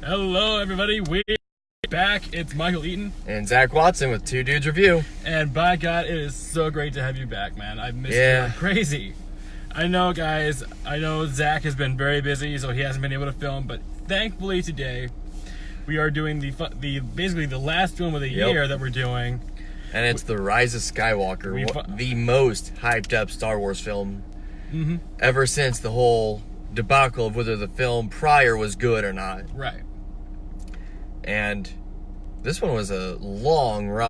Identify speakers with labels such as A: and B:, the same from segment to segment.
A: Hello, everybody. We're back. It's Michael Eaton.
B: And Zach Watson with Two Dudes Review.
A: And by God, it is so great to have you back, man. I've missed you like crazy. I know, guys. I know Zach has been very busy, so he hasn't been able to film. But thankfully today, we are doing basically the last film of the year that we're doing.
B: And it's The Rise of Skywalker, the most hyped up Star Wars film ever since the whole debacle of whether the film prior was good or not.
A: Right.
B: And this one was a long ride.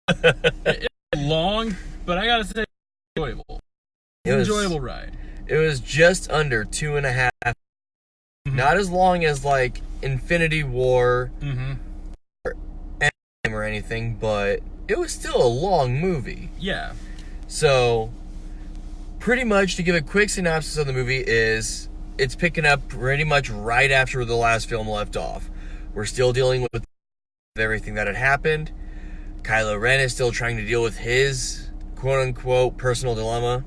A: It's long, but I gotta say, enjoyable. Enjoyable ride. It
B: was just under 2.5. Not as long as like Infinity War or Endgame or anything, but it was still a long movie.
A: Yeah.
B: So, pretty much to give a quick synopsis of the movie is it's picking up pretty much right after the last film left off. We're still dealing with everything that had happened. Kylo Ren is still trying to deal with his quote-unquote personal dilemma.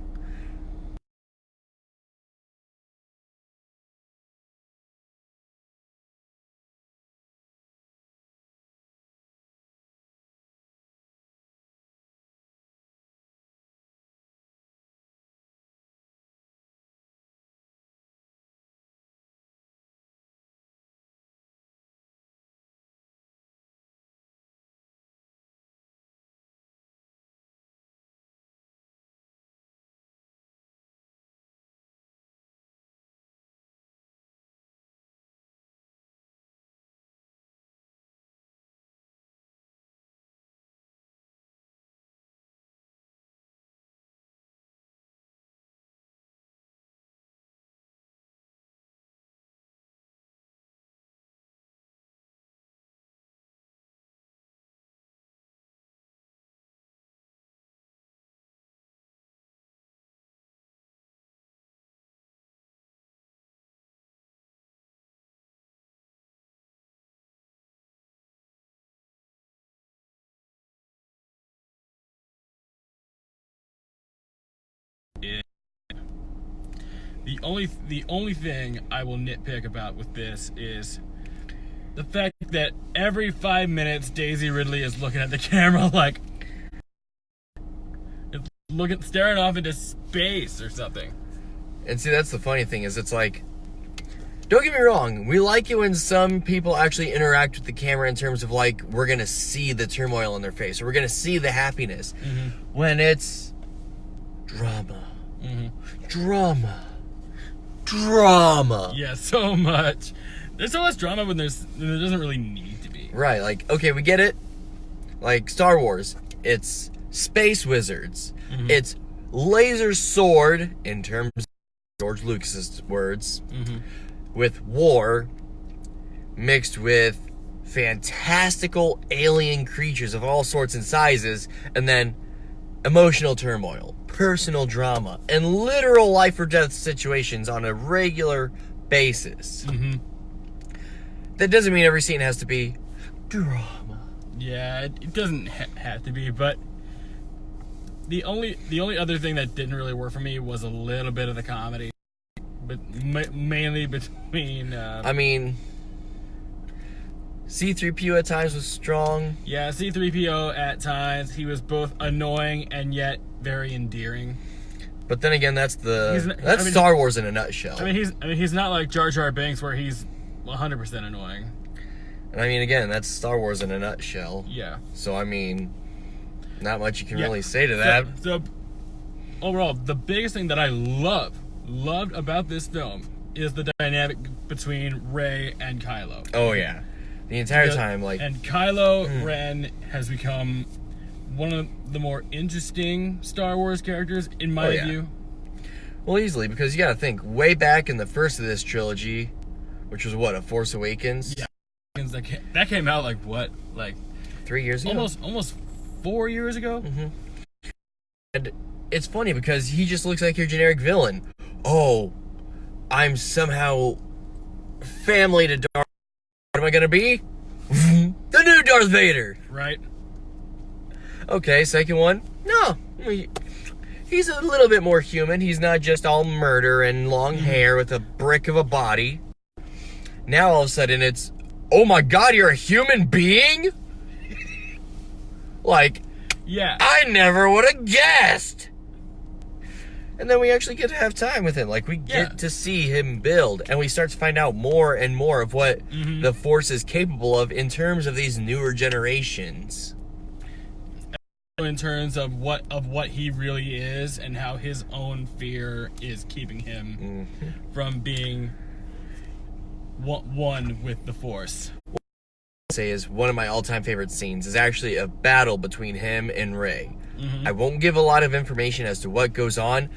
A: The only thing I will nitpick about with this is the fact that every 5 minutes Daisy Ridley is looking at the camera like staring off into space or something.
B: And see, that's the funny thing is it's like, don't get me wrong, we like it when some people actually interact with the camera in terms of like, we're gonna see the turmoil in their face or we're gonna see the happiness. When it's drama. Drama.
A: Yeah, so much. There's so much drama when there doesn't really need to be.
B: Right, like, okay, we get it. Like Star Wars, it's space wizards. It's laser sword, in terms of George Lucas's words, with war mixed with fantastical alien creatures of all sorts and sizes, and then emotional turmoil, personal drama, and literal life or death situations on a regular basis. That doesn't mean every scene has to be drama.
A: Yeah, it doesn't have to be, but the only other thing that didn't really work for me was a little bit of the comedy, but mainly between.
B: I mean, C-3PO at times was strong.
A: Yeah, C-3PO at times, he was both annoying and yet very endearing.
B: But then again, that's Star Wars in a nutshell.
A: I mean, he's not like Jar Jar Binks where he's 100% annoying.
B: And I mean, again, that's Star Wars in a nutshell.
A: Yeah.
B: So I mean, not much you can really say to that.
A: So overall, the biggest thing that I loved about this film is the dynamic between Rey and Kylo.
B: Oh yeah. The entire time, like...
A: And Kylo Ren has become one of the more interesting Star Wars characters, in my view.
B: Well, easily, because you gotta think, way back in the first of this trilogy, which was what, A Force Awakens?
A: Yeah. That came out like what? Like
B: 3 years ago?
A: Almost 4 years ago?
B: And it's funny because he just looks like your generic villain. Oh, I'm somehow family to Darth. What am I gonna be? The new Darth Vader.
A: Right.
B: Okay, second one. No, he's a little bit more human. He's not just all murder and long hair with a brick of a body. Now all of a sudden it's, oh my god, you're a human being? Like,
A: yeah,
B: I never would have guessed. And then we actually get to have time with him. Like, we get to see him build, and we start to find out more and more of what the Force is capable of in terms of these newer generations.
A: In terms of what he really is, and how his own fear is keeping him from being one with the Force.
B: What I say is one of my all-time favorite scenes is actually a battle between him and Rey. I won't give a lot of information as to what goes on,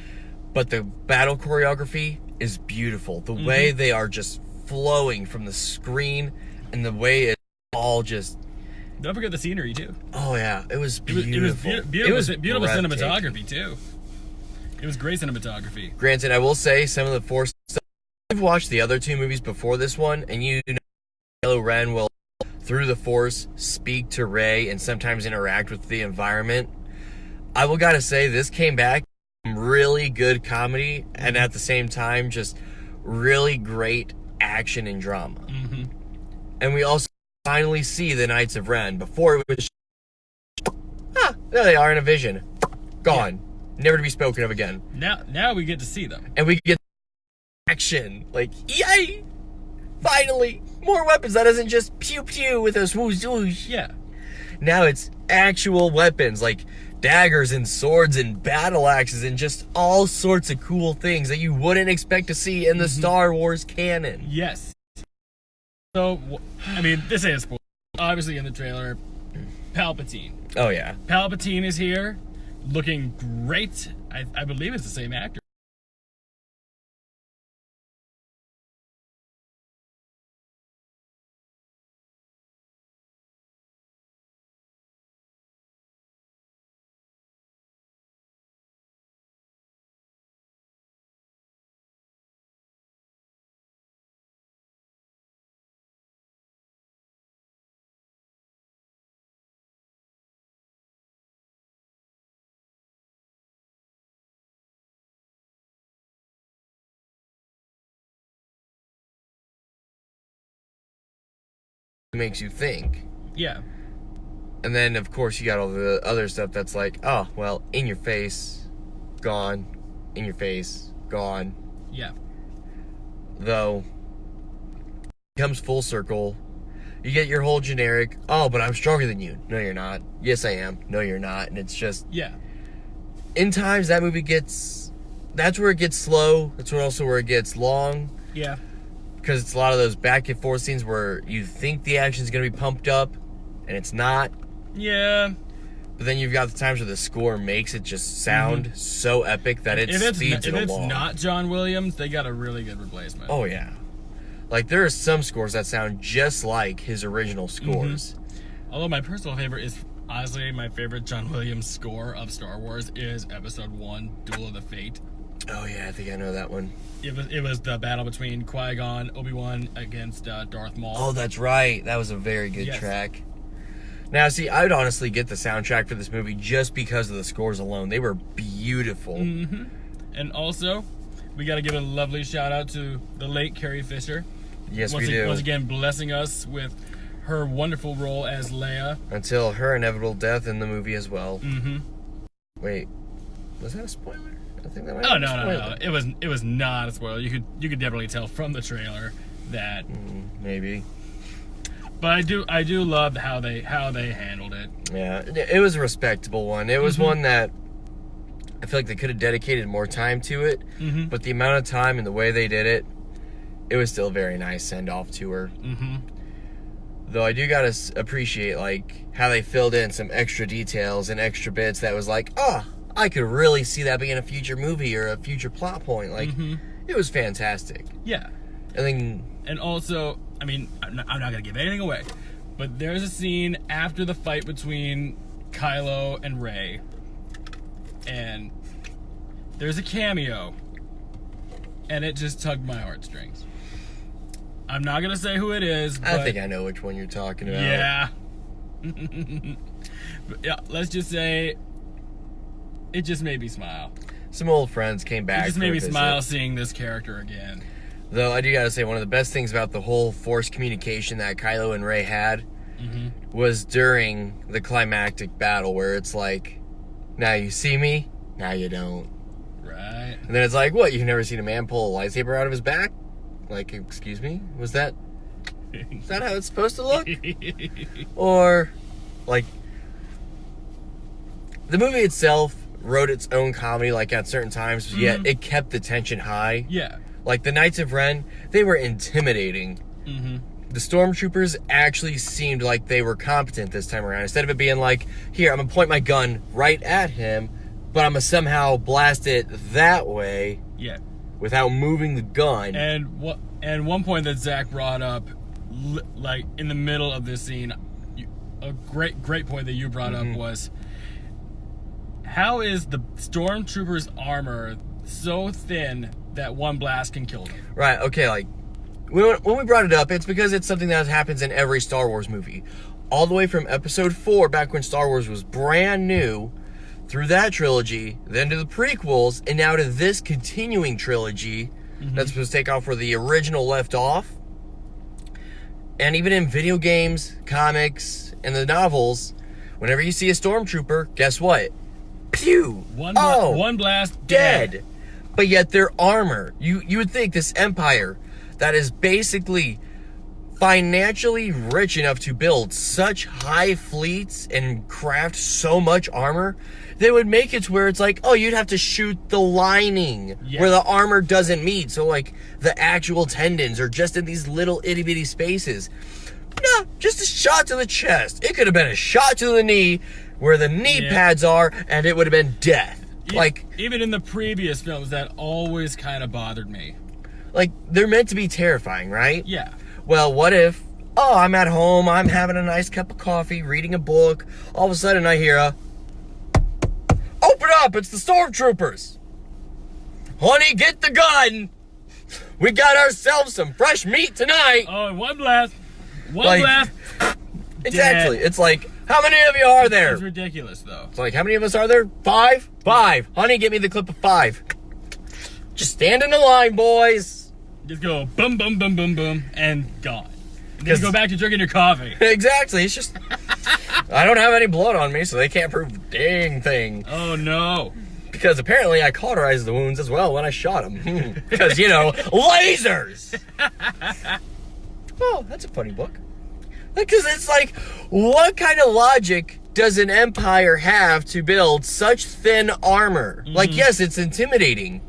B: but the battle choreography is beautiful. The way they are just flowing from the screen, and the way it's all just...
A: Don't forget the scenery, too.
B: Oh, yeah. It was beautiful.
A: It was beautiful cinematography, too. It was great cinematography.
B: Granted, I will say some of the Force stuff... I've watched the other two movies before this one, and you know Kylo Ren will, through the Force, speak to Rey and sometimes interact with the environment. I will gotta say, this came back really good comedy, and at the same time, just really great action and drama. And we also finally see the Knights of Ren. Before it was, there they are in a vision, gone, never to be spoken of again.
A: Now we get to see them,
B: and we get action. Like, yay! Finally, more weapons. That isn't just pew pew with a swoosh swoosh.
A: Yeah.
B: Now it's actual weapons, like daggers and swords and battle axes and just all sorts of cool things that you wouldn't expect to see in the Star Wars canon.
A: Yes. So, I mean, this is obviously in the trailer. Palpatine.
B: Oh, yeah.
A: Palpatine is here, looking great. I believe it's the same actor.
B: Makes you think.
A: Yeah.
B: And then, of course, you got all the other stuff that's like, oh, well, in your face, gone. In your face, gone.
A: Yeah.
B: Though, it comes full circle. You get your whole generic, oh, but I'm stronger than you. No, you're not. Yes, I am. No, you're not. And it's just...
A: Yeah.
B: In times, that movie gets... That's where it gets slow. That's also where it gets long.
A: Yeah.
B: Because it's a lot of those back and forth scenes where you think the action's going to be pumped up, and it's not.
A: Yeah.
B: But then you've got the times where the score makes it just sound so epic that it speeds it along. If it's
A: not John Williams, they got a really good replacement.
B: Oh, yeah. Like, there are some scores that sound just like his original scores.
A: Although my personal favorite is, honestly, my favorite John Williams score of Star Wars is Episode 1, Duel of the Fate.
B: Oh, yeah, I think I know that one.
A: It was the battle between Qui-Gon, Obi-Wan against Darth Maul.
B: Oh, that's right. That was a very good track. Now, see, I would honestly get the soundtrack for this movie just because of the scores alone. They were beautiful.
A: And also, we got to give a lovely shout out to the late Carrie Fisher.
B: Yes, we do.
A: Once again, blessing us with her wonderful role as Leia.
B: Until her inevitable death in the movie as well. Wait, was that a spoiler? I think that might be a spoiler.
A: No. It was not a spoiler. You could definitely tell from the trailer that
B: maybe.
A: But I do love how they handled it.
B: Yeah, it was a respectable one. It was one that I feel like they could have dedicated more time to it. But the amount of time and the way they did it, it was still a very nice send off to her. Though I do gotta appreciate like how they filled in some extra details and extra bits that was like, I could really see that being a future movie or a future plot point. Like, it was fantastic.
A: Yeah. And also, I mean, I'm not going to give anything away, but there's a scene after the fight between Kylo and Rey, and there's a cameo, and it just tugged my heartstrings. I'm not going to say who it is, but...
B: I think I know which one you're talking about.
A: Yeah. But yeah, let's just say... It just made me smile.
B: Some old friends came back.
A: It just made me smile seeing this character again.
B: Though I do gotta say, one of the best things about the whole Force communication that Kylo and Rey had was during the climactic battle, where it's like, now you see me, now you don't.
A: Right.
B: And then it's like, what, you've never seen a man pull a lightsaber out of his back? Like, excuse me? Is that how it's supposed to look? Or, like, the movie itself wrote its own comedy, like, at certain times, yet it kept the tension high.
A: Yeah.
B: Like, the Knights of Ren, they were intimidating. The stormtroopers actually seemed like they were competent this time around. Instead of it being like, here, I'm going to point my gun right at him, but I'm going to somehow blast it that way.
A: Yeah.
B: Without moving the gun.
A: And one point that Zach brought up, like, in the middle of this scene, a great point that you brought up was, how is the stormtrooper's armor so thin that one blast can kill them?
B: Right, okay, like, when we brought it up, it's because it's something that happens in every Star Wars movie. All the way from Episode 4, back when Star Wars was brand new, through that trilogy, then to the prequels, and now to this continuing trilogy that's supposed to take off where the original left off. And even in video games, comics, and the novels, whenever you see a stormtrooper, guess what? Pew!
A: One blast, dead.
B: But yet their armor, you would think this empire that is basically financially rich enough to build such high fleets and craft so much armor, they would make it to where it's like, oh, you'd have to shoot the lining where the armor doesn't meet. So, like, the actual tendons are just in these little itty-bitty spaces. No, just a shot to the chest. It could have been a shot to the knee where the knee pads are, and it would have been death. Like,
A: even in the previous films, that always kind of bothered me.
B: Like, they're meant to be terrifying, right?
A: Yeah.
B: Well, what if, oh, I'm at home, I'm having a nice cup of coffee, reading a book, all of a sudden I hear a, open up, it's the stormtroopers. Honey, get the gun. We got ourselves some fresh meat tonight.
A: Oh, and one blast. One blast.
B: Exactly.
A: Dead.
B: It's like, how many of you are there?
A: It's ridiculous, though.
B: It's like, how many of us are there? 5? 5. Honey, get me the clip of 5. Just stand in the line, boys.
A: Just go boom, boom, boom, boom, boom, and gone. And then you go back to drinking your coffee.
B: Exactly. It's just, I don't have any blood on me, so they can't prove a dang thing.
A: Oh, no.
B: Because apparently I cauterized the wounds as well when I shot them. Because, you know, lasers! Oh, that's a funny book. Because it's like, what kind of logic does an empire have to build such thin armor? Like, yes, it's intimidating.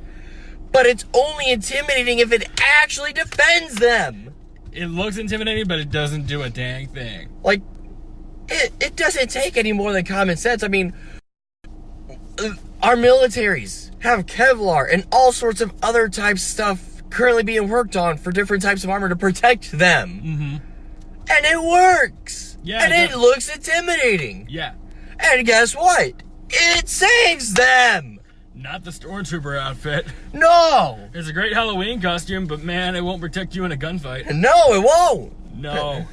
B: But it's only intimidating if it actually defends them.
A: It looks intimidating, but it doesn't do a dang thing.
B: Like, it doesn't take any more than common sense. I mean, our militaries have Kevlar and all sorts of other types of stuff currently being worked on for different types of armor to protect them. And it works.
A: Yeah.
B: And it looks intimidating.
A: Yeah.
B: And guess what? It saves them.
A: Not the stormtrooper outfit.
B: No.
A: It's a great Halloween costume, but man, it won't protect you in a gunfight.
B: No, it won't.
A: No.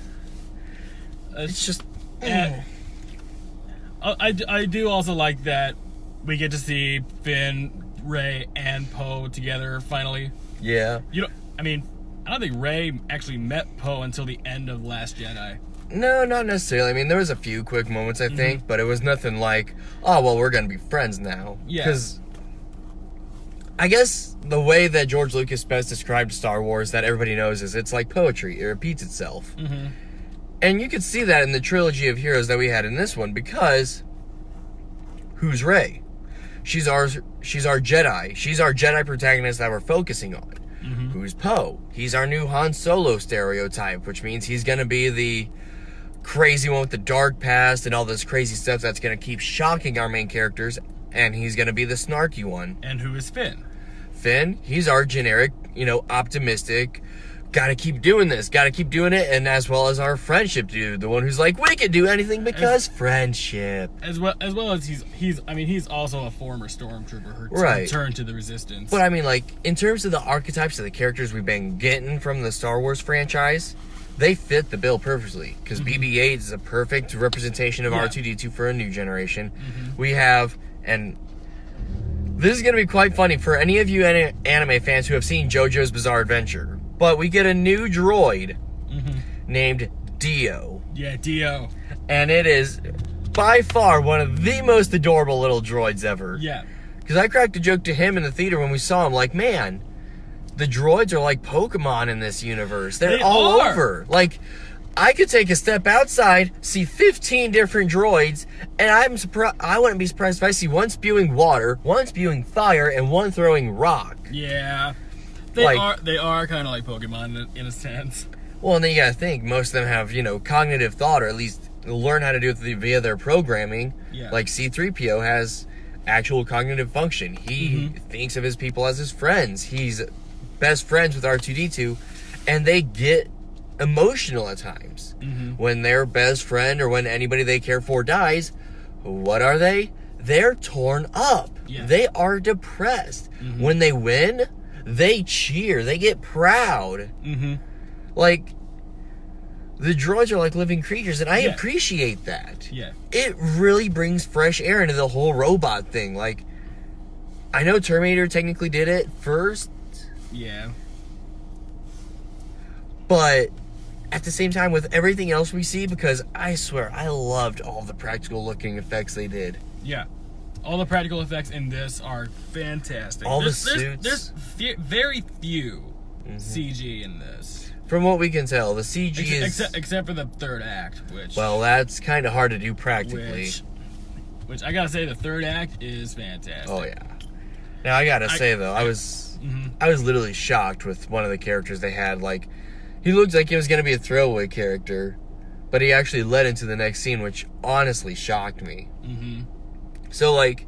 B: It's just...
A: I do also like that we get to see Finn, Rey, and Poe together finally.
B: Yeah.
A: You know, I mean, I don't think Rey actually met Poe until the end of Last Jedi.
B: No, not necessarily. I mean, there was a few quick moments, I think, but it was nothing like, oh, well, we're going to be friends now.
A: Yeah.
B: Because I guess the way that George Lucas best described Star Wars that everybody knows is it's like poetry. It repeats itself. And you could see that in the trilogy of heroes that we had in this one, because who's Rey? She's our Jedi. She's our Jedi protagonist that we're focusing on. Who's Poe? He's our new Han Solo stereotype, which means he's going to be the crazy one with the dark past and all this crazy stuff that's going to keep shocking our main characters, and he's going to be the snarky one.
A: And who is Finn?
B: Finn, he's our generic, you know, optimistic, gotta keep doing this, gotta keep doing it, and as well as our friendship dude, the one who's like, we can do anything because friendship.
A: As well as he's also a former stormtrooper who returned to the Resistance.
B: But I mean, like, in terms of the archetypes of the characters we've been getting from the Star Wars franchise, they fit the bill perfectly, because BB-8 is a perfect representation of R2-D2 for a new generation. We have, and this is going to be quite funny for any of you anime fans who have seen JoJo's Bizarre Adventure. But we get a new droid named Dio.
A: Yeah, Dio.
B: And it is by far one of the most adorable little droids ever.
A: Yeah.
B: Because I cracked a joke to him in the theater when we saw him, like, man, the droids are like Pokemon in this universe. They're all over. Like, I could take a step outside, see 15 different droids, and I wouldn't be surprised if I see one spewing water, one spewing fire, and one throwing rock.
A: Yeah. They are kind of like Pokemon in a sense.
B: Well, and then you gotta think, most of them have, you know, cognitive thought, or at least learn how to do it via their programming.
A: Yeah.
B: Like C-3PO has actual cognitive function. He thinks of his people as his friends. He's best friends with R2-D2, and they get emotional at times. When their best friend or when anybody they care for dies, what are they? They're torn up.
A: Yeah.
B: They are depressed. When they win, they cheer. They get proud. Like, the droids are like living creatures, and I appreciate that.
A: Yeah.
B: It really brings fresh air into the whole robot thing. Like, I know Terminator technically did it first.
A: Yeah.
B: But at the same time, with everything else we see, because I swear, I loved all the practical looking effects they did.
A: Yeah. All the practical effects in this are fantastic.
B: All the suits.
A: There's very few CG in this.
B: From what we can tell, the CG is...
A: Except for the third act, which...
B: Well, that's kind of hard to do practically.
A: Which I gotta say, the third act is fantastic.
B: Oh, yeah. Now, I gotta say, though, I was literally shocked with one of the characters they had. Like, he looked like he was gonna be a throwaway character, but he actually led into the next scene, which honestly shocked me. So, like,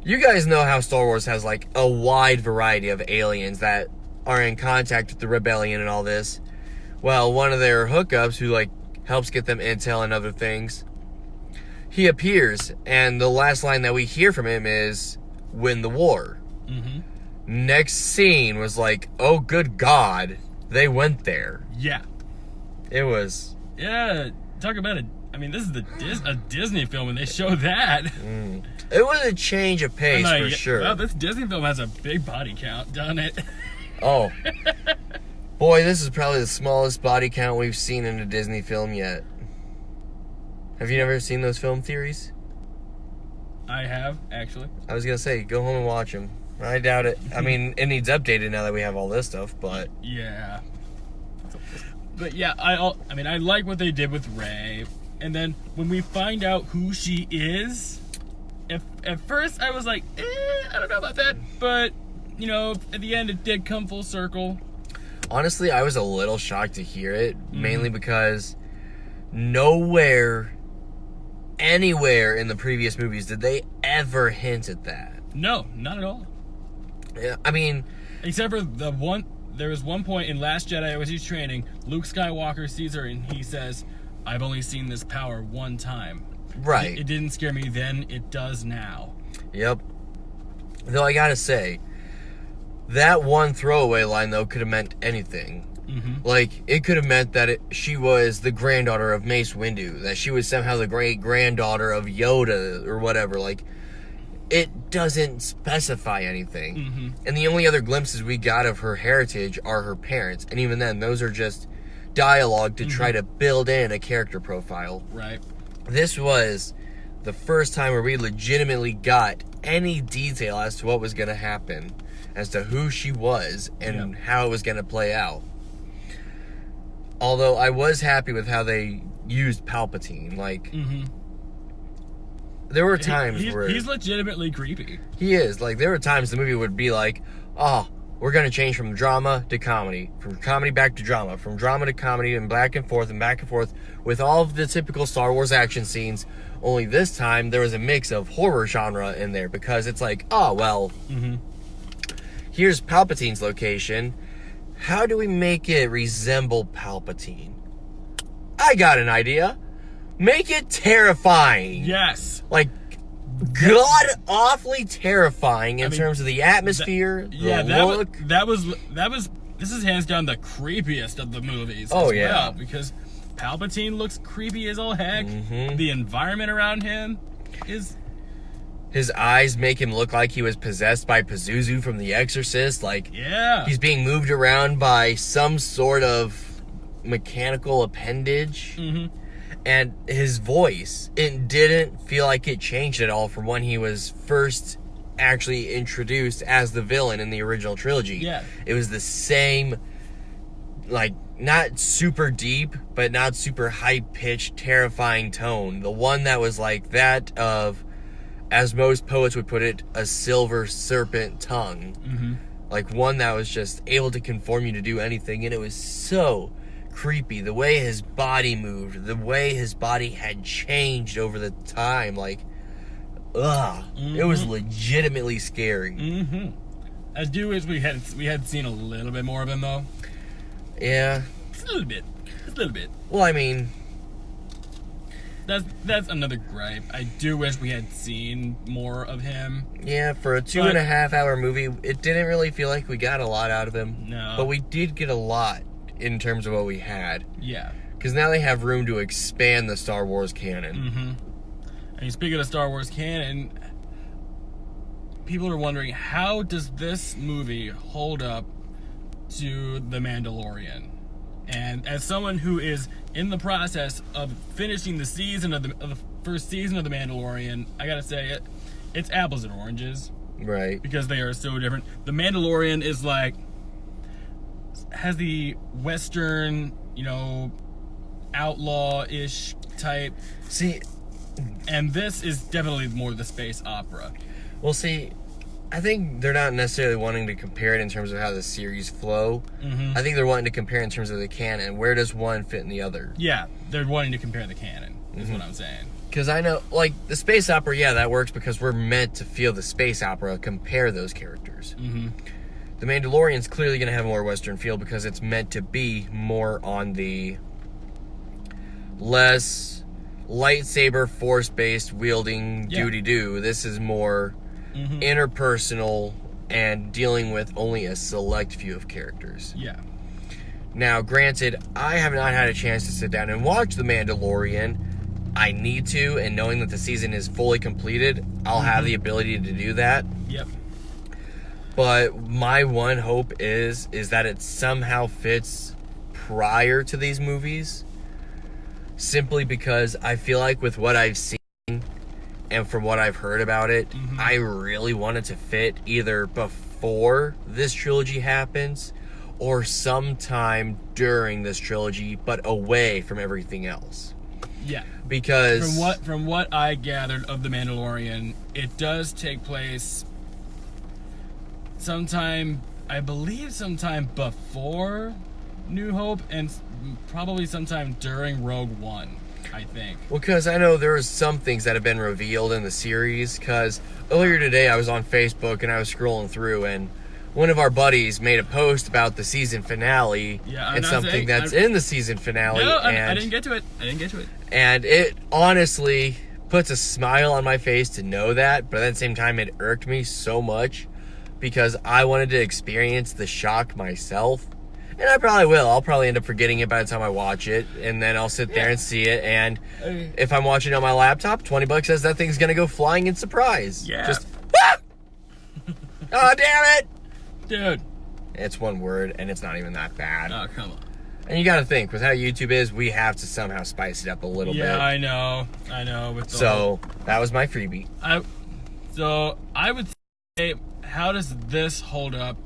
B: you guys know how Star Wars has, like, a wide variety of aliens that are in contact with the rebellion and all this. Well, one of their hookups, who, like, helps get them intel and other things, he appears, and the last line that we hear from him is, "Win the war." Next scene was like, oh, good God, they went there.
A: Yeah.
B: It was...
A: Yeah, talk about it. I mean, this is a Disney film, and they show that.
B: It was a change of pace, for sure.
A: Well, this Disney film has a big body count, doesn't it?
B: Oh. Boy, this is probably the smallest body count we've seen in a Disney film yet. Have you never seen those film theories?
A: I have, actually.
B: I was gonna say, go home and watch them. I doubt it. I mean, it needs updated now that we have all this stuff, but...
A: Yeah. But yeah, I mean, I like what they did with Rey. And then when we find out who she is, at first I was like, I don't know about that. But, you know, at the end it did come full circle.
B: Honestly, I was a little shocked to hear it, mainly because nowhere, anywhere in the previous movies did they ever hint at that.
A: No, not at all.
B: Yeah, I mean...
A: Except for there was one point in Last Jedi as he's training, Luke Skywalker sees her and he says, "I've only seen this power one time."
B: Right.
A: It didn't scare me then, it does now.
B: Yep. Though I gotta say, that one throwaway line, though, could have meant anything. Like, it could have meant that she was the granddaughter of Mace Windu, that she was somehow the great-granddaughter of Yoda, or whatever. Like, it doesn't specify anything. And the only other glimpses we got of her heritage are her parents. And even then, those are just dialogue to try to build in a character profile.
A: Right.
B: This was the first time where we legitimately got any detail as to what was going to happen, as to who she was and how it was going to play out. Although I was happy with how they used Palpatine. Like, there were times where...
A: He's legitimately creepy.
B: He is. Like, there were times the movie would be like, oh, we're going to change from drama to comedy. From comedy back to drama. From drama to comedy, and back and forth with all of the typical Star Wars action scenes. Only this time, there was a mix of horror genre in there. Because it's like, oh, well, here's Palpatine's location. How do we make it resemble Palpatine? I got an idea. Make it terrifying.
A: Yes.
B: Like, god-awfully terrifying in terms of the atmosphere, the look.
A: This is hands down the creepiest of the movies.
B: Oh,
A: as
B: yeah.
A: well, because Palpatine looks creepy as all heck. The environment around him is
B: His eyes make him look like he was possessed by Pazuzu from The Exorcist. Like,
A: yeah,
B: he's being moved around by some sort of mechanical appendage.
A: Mm-hmm.
B: And his voice, it didn't feel like it changed at all from when he was first actually introduced as the villain in the original trilogy.
A: Yeah.
B: It was the same, like, not super deep, but not super high-pitched, terrifying tone. The one that was like that of, as most poets would put it, a silver serpent tongue.
A: Mm-hmm.
B: Like, one that was just able to conform you to do anything, and it was so creepy. The way his body moved, the way his body had changed over the time, like, ugh.
A: Mm-hmm.
B: It was legitimately scary.
A: Mm-hmm. I do wish we had seen a little bit more of him, though.
B: Yeah.
A: Just a little bit. Just a little bit.
B: Well, I mean,
A: That's another gripe. I do wish we had seen more of him.
B: yeah, for a 2.5 hour movie, it didn't really feel like we got a lot out of him.
A: No.
B: But we did get a lot in terms of what we had.
A: Yeah.
B: Because now they have room to expand the Star Wars canon.
A: Mm-hmm. And speaking of Star Wars canon, people are wondering, how does this movie hold up to The Mandalorian? And as someone who is in the process of finishing the season of the first season of The Mandalorian, I gotta say it's apples and oranges.
B: Right.
A: Because they are so different. The Mandalorian is like, has the Western, outlaw-ish type.
B: See,
A: And this is definitely more the space opera.
B: well, see, I think they're not necessarily wanting to compare it in terms of how the series flow.
A: Mm-hmm.
B: I think they're wanting to compare in terms of the canon. Where does one fit in the other?
A: Yeah, they're wanting to compare the canon, is
B: Mm-hmm.
A: what I'm saying.
B: Because I know, like, the space opera, yeah, that works because we're meant to feel the space opera, compare those characters.
A: Mm-hmm.
B: The Mandalorian's clearly going to have a more Western feel because it's meant to be more on the less lightsaber, force-based wielding
A: Yeah.
B: doody-doo. This is more
A: Mm-hmm.
B: interpersonal and dealing with only a select few of characters.
A: Yeah.
B: Now, granted, I have not had a chance to sit down and watch The Mandalorian. I need to, and knowing that the season is fully completed, I'll have the ability to do that.
A: Yep.
B: But my one hope is that it somehow fits prior to these movies. Simply because I feel like with what I've seen and from what I've heard about it, I really want it to fit either before this trilogy happens or sometime during this trilogy, but away from everything else.
A: Yeah.
B: Because
A: From what I gathered of The Mandalorian, it does take place sometime before New Hope and probably sometime during Rogue One, I think.
B: Well, because I know there was some things that have been revealed in the series, because earlier today I was on Facebook and I was scrolling through, and one of our buddies made a post about the season finale and something that's in the season finale.
A: No,
B: and
A: I didn't get to it.
B: And it honestly puts a smile on my face to know that, but at the same time it irked me so much because I wanted to experience the shock myself. And I probably will. I'll probably end up forgetting it by the time I watch it, and then I'll sit there and see it. And if I'm watching on my laptop, $20 says that thing's gonna go flying in surprise.
A: Yeah.
B: Just, ah! Oh, damn it!
A: Dude.
B: It's one word, and it's not even that bad.
A: Oh, come on.
B: And you gotta think, with how YouTube is, we have to somehow spice it up a little bit.
A: Yeah, I know.
B: So, that was my freebie.
A: I would say, how does this hold up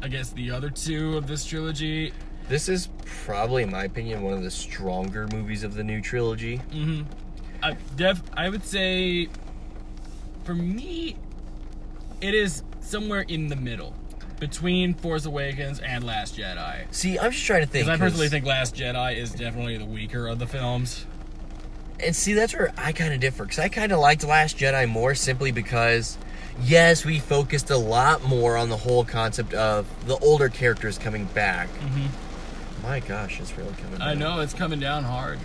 A: against the other two of this trilogy?
B: This is probably, in my opinion, one of the stronger movies of the new trilogy.
A: Mm-hmm. I would say, for me, it is somewhere in the middle between Force Awakens and Last Jedi.
B: See, I'm just trying to think.
A: Because I personally think Last Jedi is definitely the weaker of the films.
B: And see, that's where I kind of differ. Because I kind of liked Last Jedi more simply because, yes, we focused a lot more on the whole concept of the older characters coming back.
A: Mm-hmm.
B: My gosh, it's really coming down.
A: I know, it's coming down hard.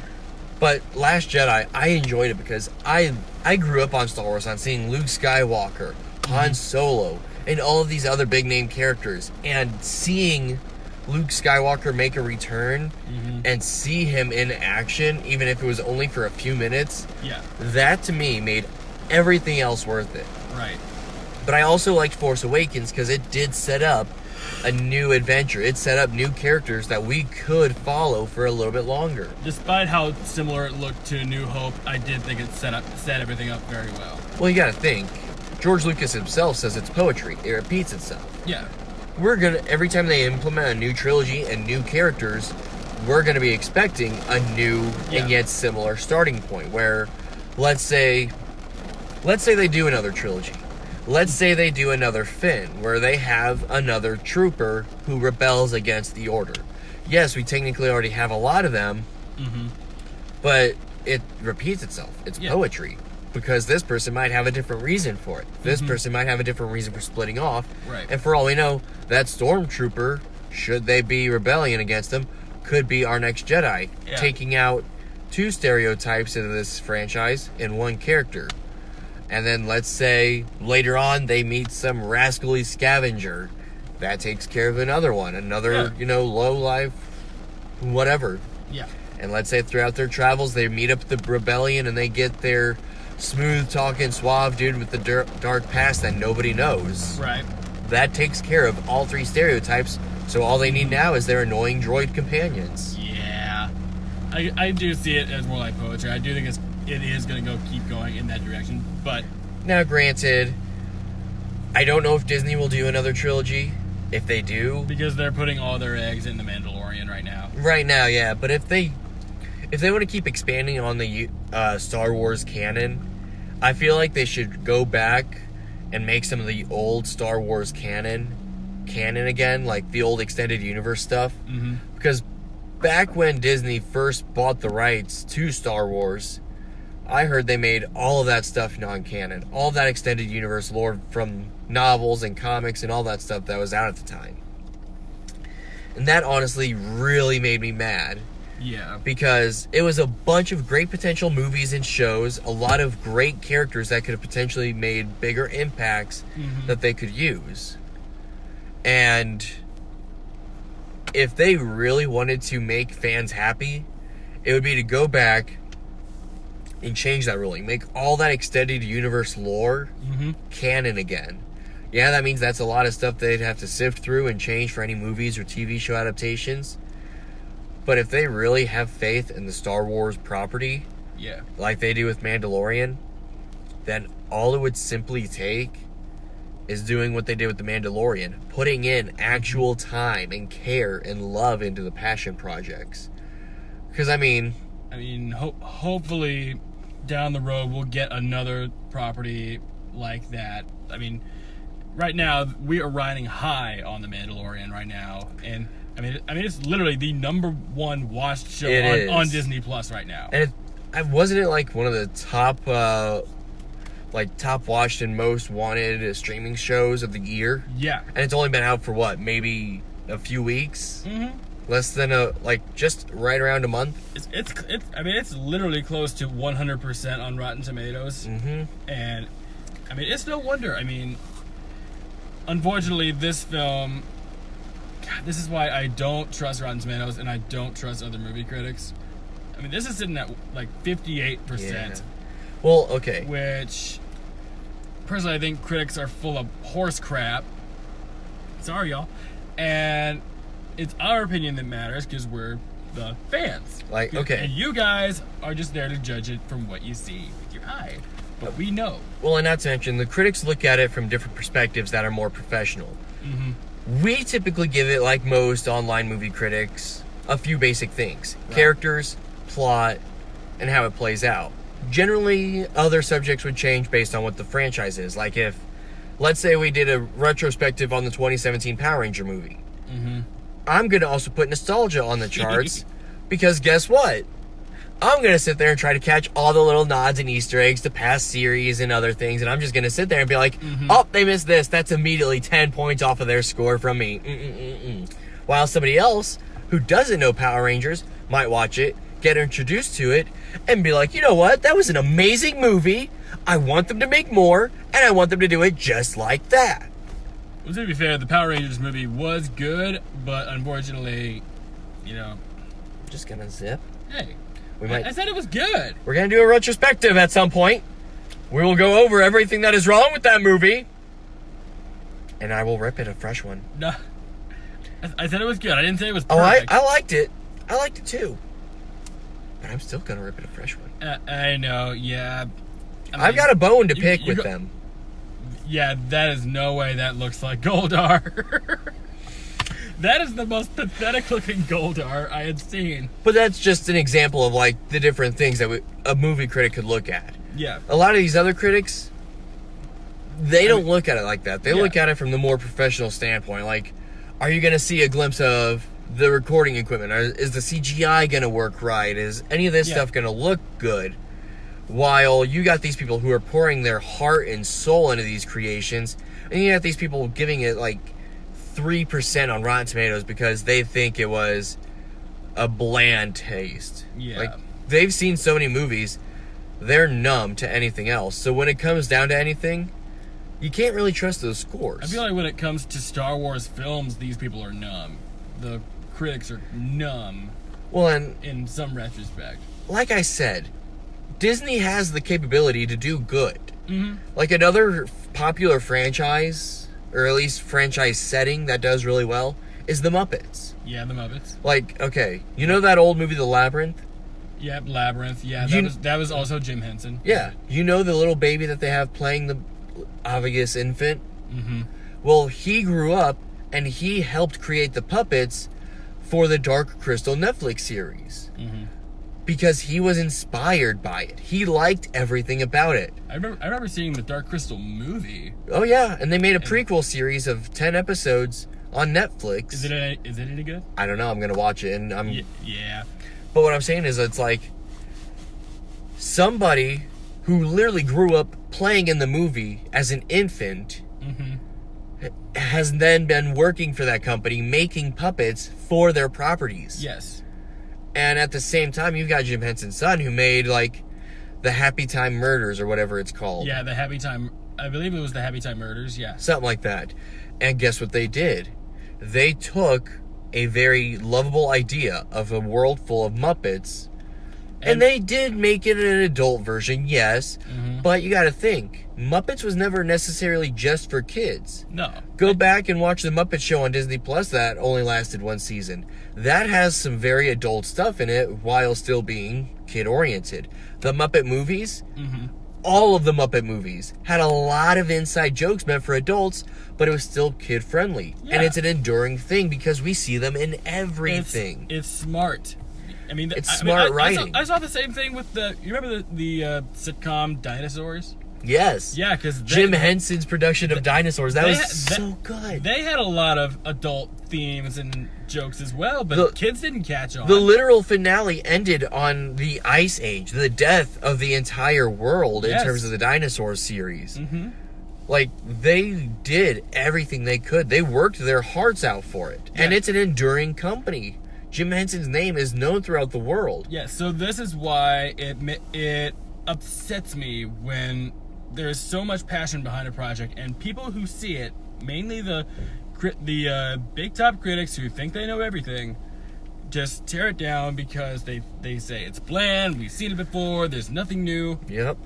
B: But Last Jedi, I enjoyed it because I grew up on Star Wars, on seeing Luke Skywalker, Han Solo, and all of these other big name characters. And seeing Luke Skywalker make a return and see him in action, even if it was only for a few minutes,
A: Yeah.
B: that to me made everything else worth it.
A: Right.
B: But I also liked Force Awakens because it did set up a new adventure. It set up new characters that we could follow for a little bit longer.
A: Despite how similar it looked to New Hope, I did think it set everything up very well.
B: Well, you gotta think. George Lucas himself says it's poetry. It repeats itself.
A: Yeah.
B: Every time they implement a new trilogy and new characters, we're gonna be expecting a new and yet similar starting point where, let's say they do another trilogy. Let's say they do another Finn, where they have another trooper who rebels against the Order. Yes, we technically already have a lot of them, but it repeats itself. It's poetry. Because this person might have a different reason for it. This person might have a different reason for splitting off.
A: Right.
B: And for all we know, that stormtrooper, should they be rebellion against them, could be our next Jedi.
A: Yeah.
B: Taking out 2 stereotypes of this franchise in one character. And then let's say later on they meet some rascally scavenger. That takes care of another one. Another, low life, whatever.
A: Yeah.
B: And let's say throughout their travels they meet up with the rebellion and they get their smooth talking, suave dude with the dark past that nobody knows.
A: Right.
B: That takes care of all 3 stereotypes. So all they need now is their annoying droid companions.
A: Yeah. I do see it as more like poetry. I do think it is going to keep going in that direction, but...
B: Now, granted, I don't know if Disney will do another trilogy. If they do...
A: Because they're putting all their eggs in The Mandalorian right now.
B: Right now, yeah. But if they want to keep expanding on the Star Wars canon, I feel like they should go back and make some of the old Star Wars canon again, like the old extended universe stuff.
A: Mm-hmm.
B: Because back when Disney first bought the rights to Star Wars, I heard they made all of that stuff non-canon. All of that extended universe lore from novels and comics and all that stuff that was out at the time. And that honestly really made me mad.
A: Yeah.
B: Because it was a bunch of great potential movies and shows, a lot of great characters that could have potentially made bigger impacts that they could use. And if they really wanted to make fans happy, it would be to go back and change that ruling. Make all that extended universe lore canon again. Yeah, that means that's a lot of stuff they'd have to sift through and change for any movies or TV show adaptations. But if they really have faith in the Star Wars property, like they do with Mandalorian, then all it would simply take is doing what they did with the Mandalorian, putting in actual time and care and love into the passion projects. Because
A: hopefully down the road we'll get another property like that. I mean, right now we are riding high on the Mandalorian right now, and it's literally the #1 watched show on Disney Plus right now.
B: And wasn't it like one of the top watched and most wanted streaming shows of the year?
A: Yeah. And
B: it's only been out for what, maybe a few weeks?
A: Mm-hmm.
B: Less than just right around a month.
A: It's literally close to 100% on Rotten Tomatoes.
B: Mm-hmm.
A: And it's no wonder. Unfortunately, this film. God, this is why I don't trust Rotten Tomatoes and I don't trust other movie critics. This is sitting at 58%.
B: Yeah. Well, okay.
A: Which, personally, I think critics are full of horse crap. Sorry, y'all. And it's our opinion that matters because we're the fans.
B: Okay.
A: And you guys are just there to judge it from what you see with your eye. But we know.
B: Well, and not to mention, the critics look at it from different perspectives that are more professional.
A: Mm-hmm.
B: We typically give it, like most online movie critics, a few basic things. Right. Characters, plot, and how it plays out. Generally, other subjects would change based on what the franchise is. Like if, let's say we did a retrospective on the 2017 Power Ranger movie.
A: Mm-hmm.
B: I'm going to also put nostalgia on the charts because guess what? I'm going to sit there and try to catch all the little nods and Easter eggs to past series and other things, and I'm just going to sit there and be like, oh, they missed this. That's immediately 10 points off of their score from me. While somebody else who doesn't know Power Rangers might watch it, get introduced to it, and be like, you know what? That was an amazing movie. I want them to make more, and I want them to do it just like that.
A: Well, to be fair, the Power Rangers movie was good, but unfortunately,
B: Just going to zip.
A: Hey.
B: I
A: said it was good.
B: We're going to do a retrospective at some point. We will go over everything that is wrong with that movie, and I will rip it a fresh one.
A: No, I said it was good. I didn't say it was
B: Oh,
A: perfect.
B: I liked it. I liked it too. But I'm still gonna rip it a fresh one.
A: I know, yeah. I mean,
B: I've got a bone to pick with them.
A: Yeah, that is no way that looks like Goldar. That is the most pathetic looking Goldar I had seen.
B: But that's just an example of like the different things that a movie critic could look at.
A: Yeah.
B: A lot of these other critics, they don't look at it like that. They look at it from the more professional standpoint. Like, are you going to see a glimpse of the recording equipment? Is the CGI going to work right? Is any of this stuff going to look good? While you got these people who are pouring their heart and soul into these creations, and you got these people giving it like 3% on Rotten Tomatoes because they think it was a bland taste.
A: Yeah.
B: Like, they've seen so many movies, they're numb to anything else. So when it comes down to anything, you can't really trust those scores.
A: I feel like when it comes to Star Wars films, these people are numb. The critics are numb.
B: Well, and
A: in some retrospect,
B: like I said, Disney has the capability to do good.
A: Mm-hmm.
B: Like another popular franchise, or at least franchise setting that does really well, is The Muppets.
A: Yeah, The Muppets.
B: Like, okay, you know that old movie, The Labyrinth?
A: Yeah, Labyrinth. Yeah, that was also Jim Henson.
B: Yeah. You know the little baby that they have playing the obvious infant?
A: Mm-hmm.
B: Well, he grew up, and he helped create the puppets for the Dark Crystal Netflix series.
A: Mm-hmm.
B: Because he was inspired by it. He liked everything about it.
A: I remember seeing the Dark Crystal movie.
B: Oh, yeah, and they made a prequel series of 10 episodes on Netflix.
A: Is it any good?
B: I don't know, I'm going to watch it, and I'm...
A: Yeah.
B: But what I'm saying is, it's like somebody who literally grew up playing in the movie as an infant has then been working for that company, making puppets for their properties.
A: Yes.
B: And at the same time, you've got Jim Henson's son who made, like, the Happy Time Murders or whatever it's called.
A: Yeah, the Happy Time... I believe it was the Happy Time Murders, yeah.
B: Something like that. And guess what they did? They took a very lovable idea of a world full of Muppets, and they did make it an adult version, yes, but you gotta think, Muppets was never necessarily just for kids.
A: No.
B: Go back and watch the Muppet Show on Disney Plus that only lasted one season. That has some very adult stuff in it while still being kid-oriented. The Muppet movies, all of the Muppet movies, had a lot of inside jokes meant for adults, but it was still kid-friendly. Yeah. And it's an enduring thing because we see them in everything.
A: It's smart. I mean,
B: it's smart writing.
A: I saw the same thing with you remember the sitcom Dinosaurs?
B: Yes.
A: Yeah, because
B: Jim Henson's production of Dinosaurs, that was so good.
A: They had a lot of adult themes and jokes as well, but kids didn't catch on.
B: The literal finale ended on the Ice Age, the death of the entire world in terms of the Dinosaurs series. Like, they did everything they could. They worked their hearts out for it. Yeah. And it's an enduring company. Jim Henson's name is known throughout the world.
A: Yeah, so this is why it upsets me when there is so much passion behind a project and people who see it, mainly the big top critics who think they know everything, just tear it down because they say it's bland, we've seen it before, there's nothing new.
B: Yep.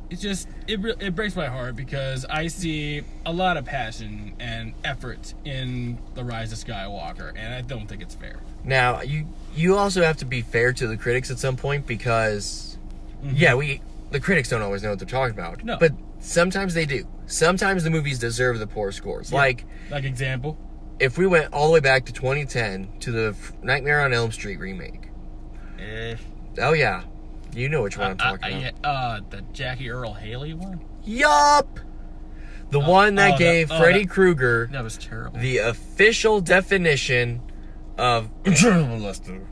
A: It's just, it breaks my heart because I see a lot of passion and effort in The Rise of Skywalker, and I don't think it's fair.
B: Now, you also have to be fair to the critics at some point because, the critics don't always know what they're talking about.
A: No.
B: But sometimes they do. Sometimes the movies deserve the poor scores. Yeah. Like
A: example?
B: If we went all the way back to 2010 to the Nightmare on Elm Street remake. Oh, yeah. You know which one I'm talking
A: about. The Jackie Earl Haley one?
B: Yup! The one that gave Freddy Krueger
A: that was terrible.
B: The official definition of internal molester.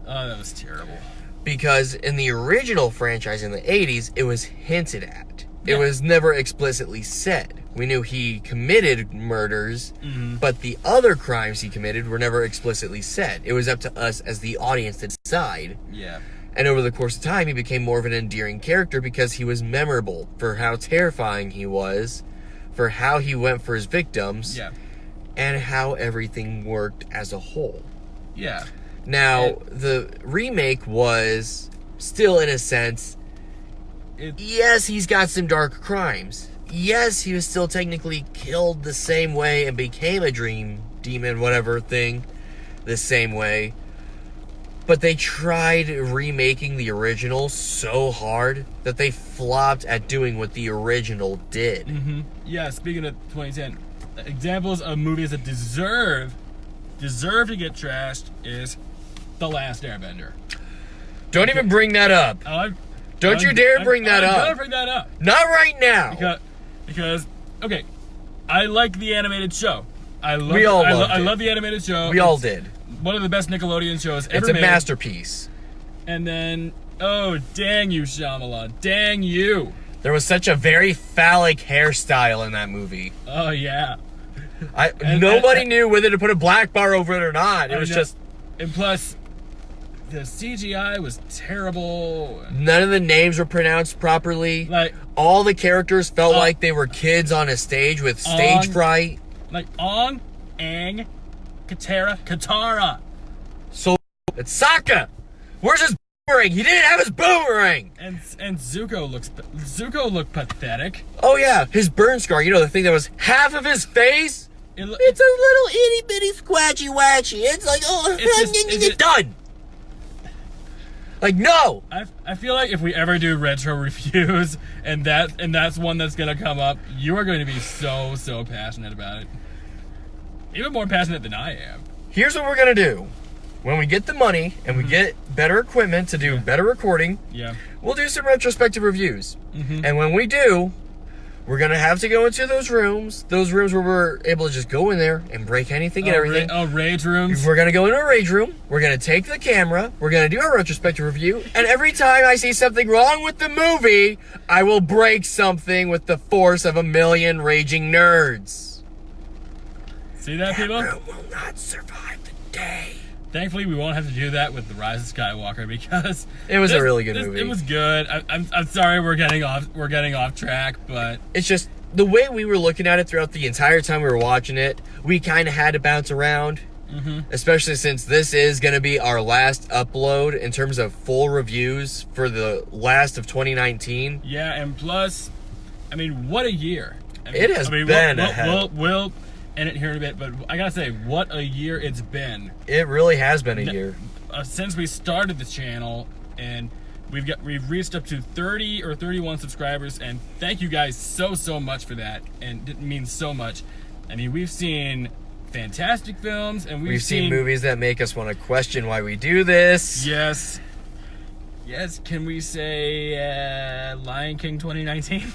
A: Oh, that was terrible.
B: Because in the original franchise in the 80s, it was hinted at.
A: Yeah.
B: It was never explicitly said. We knew he committed murders, but the other crimes he committed were never explicitly said. It was up to us as the audience to decide.
A: Yeah.
B: And over the course of time, he became more of an endearing character because he was memorable for how terrifying he was, for how he went for his victims, and how everything worked as a whole.
A: Yeah.
B: Now, the remake was still, in a sense, Yes, he's got some dark crimes. Yes, he was still technically killed the same way and became a dream demon, whatever thing, the same way. But they tried remaking the original so hard that they flopped at doing what the original did.
A: Mm-hmm. Yeah, speaking of 2010, examples of movies that deserve to get trashed is The Last Airbender.
B: Don't even bring that up. Don't you dare bring that up.
A: I'm gonna bring that up.
B: Not right now.
A: Because okay, I like the animated show. I love the animated show.
B: We all did.
A: One of the best Nickelodeon shows ever
B: made. It's a
A: made.
B: masterpiece.
A: And then, oh, dang you, Shyamalan. Dang you.
B: There was such a very phallic hairstyle in that movie.
A: Oh, yeah.
B: Nobody knew whether to put a black bar over it or not. It was just...
A: And plus, the CGI was terrible.
B: None of the names were pronounced properly. All the characters felt like they were kids on a stage with stage fright.
A: Like Ong, Aang, Katara.
B: So it's Sokka. Where's his boomerang? He didn't have his boomerang.
A: And Zuko looked pathetic.
B: Oh yeah, his burn scar. You know, the thing that was half of his face. It's a little itty bitty squatchy watchy. It's like it's done. Like no.
A: I feel like if we ever do retro reviews and that's one that's gonna come up, you are going to be so passionate about it. Even more passionate than I am.
B: Here's what we're gonna do. When we get the money and we get better equipment to do better recording, we'll do some retrospective reviews. And when we do, we're gonna have to go into those rooms where we're able to just go in there and break anything and everything.
A: Rage rooms.
B: We're gonna go into a rage room. We're gonna take the camera. We're gonna do our retrospective review. And every time I see something wrong with the movie, I will break something with the force of a million raging nerds.
A: See that, people?
B: That room will not survive the day.
A: Thankfully, we won't have to do that with The Rise of Skywalker because
B: it was a really good movie.
A: It was good. I'm sorry we're getting off track, but
B: it's just the way we were looking at it throughout the entire time we were watching it. We kind of had to bounce around, especially since this is going to be our last upload in terms of full reviews for the last of 2019.
A: Yeah, and plus, I mean, what a year!
B: It has been.
A: We'll end it here in a bit, but I gotta say, what a year it's been.
B: It really has been a year.
A: Since we started the channel, and we've reached up to 30 or 31 subscribers, and thank you guys so much for that, and it means so much. I mean, we've seen fantastic films, and we've seen
B: movies that make us want to question why we do this.
A: Yes, can we say Lion King 2019?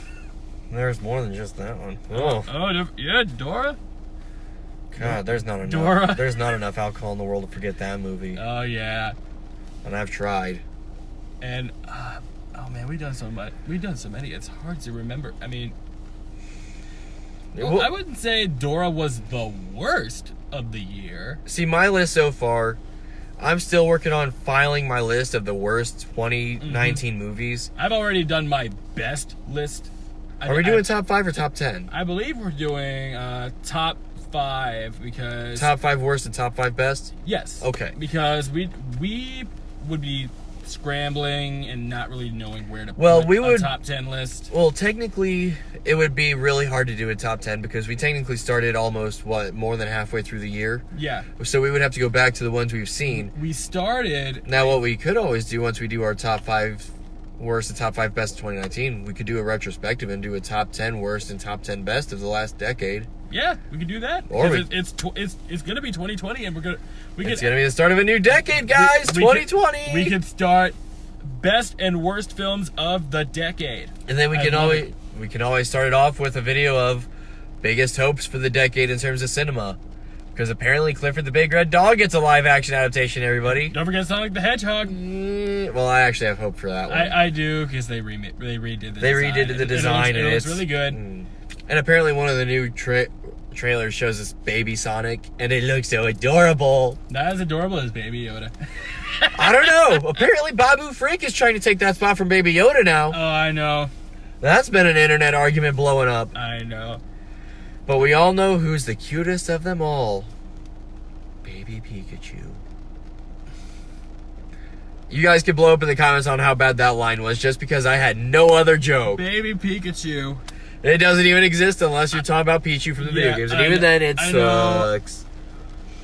B: There's more than just that one. Oh
A: yeah, Dora.
B: God, there's not enough. There's not enough alcohol in the world to forget that movie.
A: Oh yeah,
B: and I've tried.
A: And oh man, we've done so much. We've done so many. It's hard to remember. I mean, I wouldn't say Dora was the worst of the year.
B: See, my list so far, I'm still working on filing my list of the worst 2019 movies.
A: I've already done my best list.
B: Are we doing top 5 or top 10?
A: I believe we're doing top 5 because
B: top 5 worst and top 5 best.
A: Yes.
B: Okay.
A: Because we would be scrambling and not really knowing where to put a top 10 list.
B: Well, technically, it would be really hard to do a top 10 because we technically started almost more than halfway through the year.
A: Yeah.
B: So we would have to go back to the ones we've seen.
A: We started.
B: Now, what we could always do once we do our top 5 worst and top 5 best of 2019, we could do a retrospective and do a top 10 worst and top 10 best of the last decade.
A: Yeah, we could do that.
B: Or
A: it's gonna be 2020, and
B: it's gonna be the start of a new decade, guys. 2020.
A: We could start best and worst films of the decade,
B: and then we can always start it off with a video of biggest hopes for the decade in terms of cinema. Because apparently Clifford the Big Red Dog gets a live action adaptation, everybody.
A: Don't forget Sonic the Hedgehog.
B: Well, I actually have hope for that one.
A: I do, because they redid the design.
B: They redid the design,
A: and it's really good.
B: And apparently one of the new trailers shows this baby Sonic, and it looks so adorable.
A: Not as adorable as Baby Yoda.
B: I don't know. Apparently Babu Frick is trying to take that spot from Baby Yoda now.
A: Oh, I know.
B: That's been an internet argument blowing up.
A: I know.
B: But we all know who's the cutest of them all. Baby Pikachu. You guys can blow up in the comments on how bad that line was, just because I had no other joke.
A: Baby Pikachu.
B: It doesn't even exist unless you're talking about Pichu from the video games, and even then, it sucks.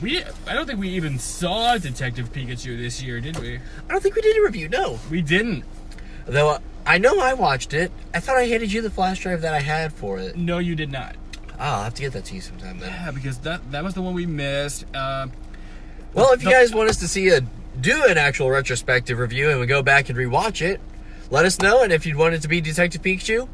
A: I don't think we even saw Detective Pikachu this year, did we?
B: I don't think we did a review, no.
A: We didn't.
B: Though, I know I watched it. I thought I handed you the flash drive that I had for it.
A: No, you did not.
B: I'll have to get that to you sometime then.
A: Yeah, because that was the one we missed.
B: Well, if you guys want us to do an actual retrospective review and we go back and rewatch it, let us know. And if you'd want it to be Detective Pikachu,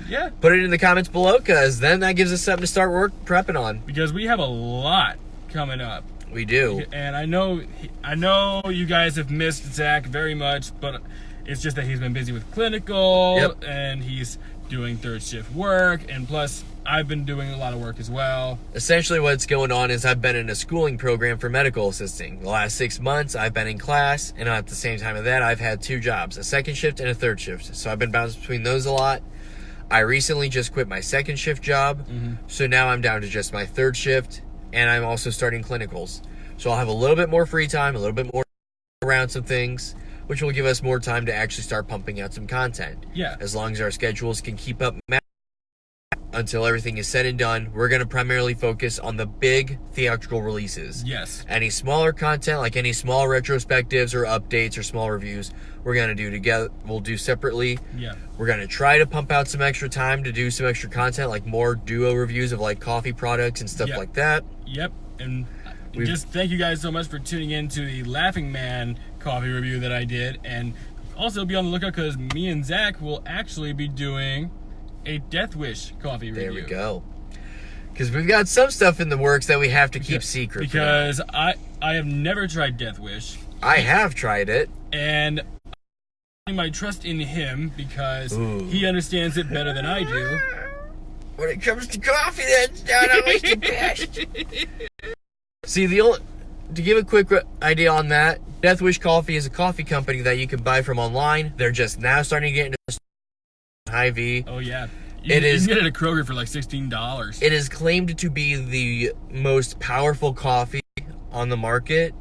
A: yeah,
B: put it in the comments below, because then that gives us something to start prepping on.
A: Because we have a lot coming up.
B: We do.
A: And I know you guys have missed Zach very much, but it's just that he's been busy with clinical, and he's doing third shift work, and plus I've been doing a lot of work as well.
B: Essentially what's going on is I've been in a schooling program for medical assisting. The last 6 months I've been in class, and at the same time of that I've had 2 jobs, a second shift and a third shift. So I've been bouncing between those a lot. I recently just quit my second shift job, so now I'm down to just my third shift, and I'm also starting clinicals. So I'll have a little bit more free time, a little bit more around some things, which will give us more time to actually start pumping out some content.
A: Yeah.
B: As long as our schedules can keep up until everything is said and done, we're going to primarily focus on the big theatrical releases.
A: Yes.
B: Any smaller content, like any small retrospectives or updates or small reviews, we're going to do together. We'll do separately.
A: Yeah.
B: We're going to try to pump out some extra time to do some extra content, like more duo reviews of like coffee products and stuff like that.
A: Yep. And just thank you guys so much for tuning in to the Laughing Man coffee review that I did. And also be on the lookout, because me and Zach will actually be doing a Death Wish coffee review.
B: There we go. Because we've got some stuff in the works that we have to keep secret.
A: Because I have never tried Death Wish.
B: I have tried it.
A: And I put my trust in him because he understands it better than I do.
B: When it comes to coffee, that's not always the best. See, to give a quick idea on that, Death Wish Coffee is a coffee company that you can buy from online. They're just now starting to get into Hy-Vee.
A: Oh, yeah. You can get it at Kroger for like $16.
B: It is claimed to be the most powerful coffee on the market,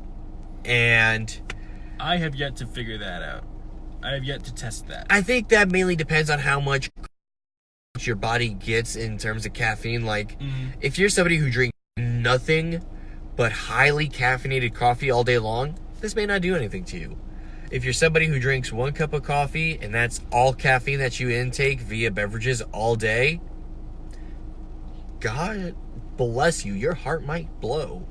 B: and
A: I have yet to figure that out. I have yet to test that.
B: I think that mainly depends on how much your body gets in terms of caffeine. Like, if you're somebody who drinks nothing but highly caffeinated coffee all day long, this may not do anything to you. If you're somebody who drinks 1 cup of coffee and that's all caffeine that you intake via beverages all day, God bless you, your heart might blow.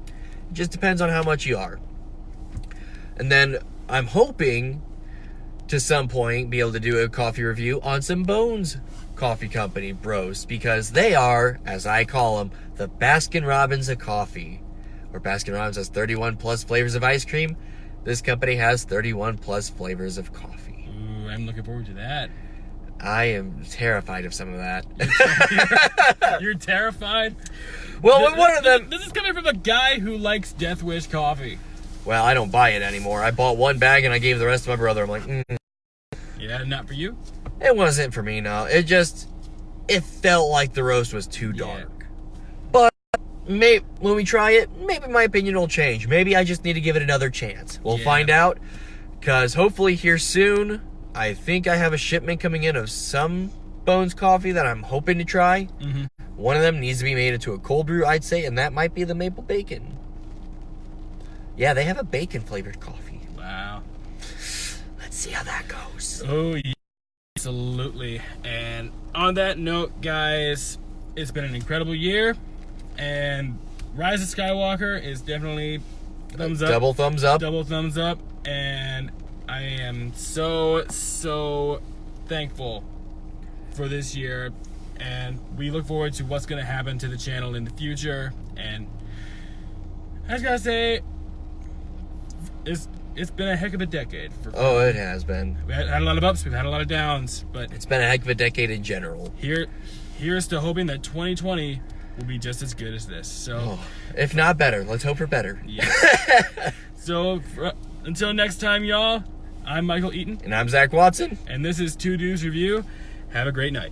B: It just depends on how much you are. And then I'm hoping to some point be able to do a coffee review on some Bones Coffee Company bros, because they are, as I call them, the Baskin Robbins of coffee. Where Baskin Robbins has 31 plus flavors of ice cream, this company has 31 plus flavors of coffee.
A: Ooh, I'm looking forward to that.
B: I am terrified of some of that.
A: You're terrified?
B: Well, one of them...
A: This is coming from a guy who likes Death Wish coffee.
B: Well, I don't buy it anymore. I bought 1 bag and I gave the rest to my brother. I'm like,
A: Yeah, not for you?
B: It wasn't for me, no. It felt like the roast was too dark. But maybe when we try it, maybe my opinion will change. Maybe I just need to give it another chance. We'll find out, because hopefully here soon, I think I have a shipment coming in of some Bones coffee that I'm hoping to try. One of them needs to be made into a cold brew, I'd say, and that might be the maple bacon. Yeah, they have a bacon flavored coffee.
A: Wow.
B: Let's see how that goes.
A: Oh, yeah. Absolutely. And on that note, guys, it's been an incredible year, and Rise of Skywalker is definitely thumbs up.
B: Double thumbs up.
A: Double thumbs up. And I am so thankful for this year, and we look forward to what's going to happen to the channel in the future. And I just gotta say, it's been a heck of a decade.
B: It has been.
A: We had a lot of ups, we've had a lot of downs, but
B: it's been a heck of a decade in general.
A: Here's to hoping that 2020 will be just as good as this. So,
B: if not better, let's hope for better.
A: Yeah. So until next time, y'all, I'm Michael Eaton.
B: And I'm Zach Watson.
A: And this is Two Dudes Review. Have a great night.